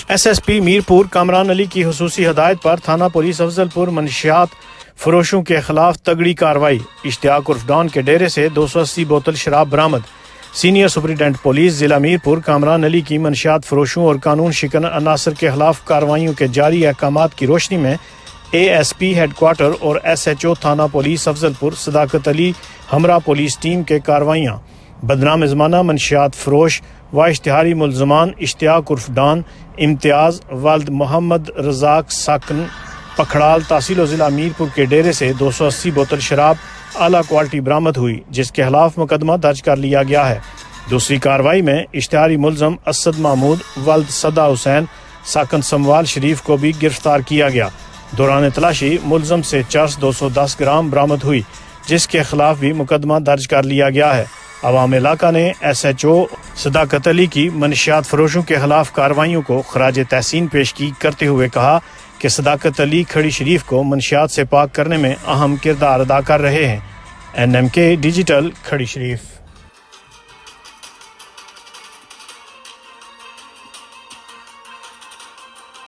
S S P Mirpur Kamran Ali کی خصوصی ہدایت پر تھانہ پولیس افضل پور منشیات فروشوں کے خلاف تگڑی کارروائی۔ اشتیاق عرف ڈان کے ڈیرے سے 280 بوتل شراب برآمد۔ سینئر سپرنٹینڈنٹ پولیس ضلع میرپور کامران علی کی منشیات فروشوں اور قانون شکن عناصر کے خلاف کارروائیوں کے جاری احکامات کی روشنی میں A S P headquarter اور ایس ایچ او تھانہ پولیس افضل پور صداقت علی ہمراہ پولیس ٹیم کے کارروائیاں بدنام زمانہ منشیات فروش و اشتہاری ملزمان اشتیاق عرف ڈان، امتیاز والد محمد رزاق ساکن پکھڑال تحصیل و ضلع میرپور کے ڈیرے سے 280 بوتل شراب اعلیٰ کوالٹی برآمد ہوئی، جس کے خلاف مقدمہ درج کر لیا گیا ہے۔ دوسری کارروائی میں اشتہاری ملزم اسد محمود والد صدا حسین ساکن سموال شریف کو بھی گرفتار کیا گیا۔ دوران تلاشی ملزم سے چرس 210 گرام برآمد ہوئی، جس کے خلاف بھی مقدمہ درج کر لیا گیا ہے۔ عوام علاقہ نے ایس ایچ او صداقت علی کی منشیات فروشوں کے خلاف کارروائیوں کو خراج تحسین پیش کی کرتے ہوئے کہا کہ صداقت علی کھڑی شریف کو منشیات سے پاک کرنے میں اہم کردار ادا کر رہے ہیں۔ NMK ڈیجیٹل کھڑی شریف۔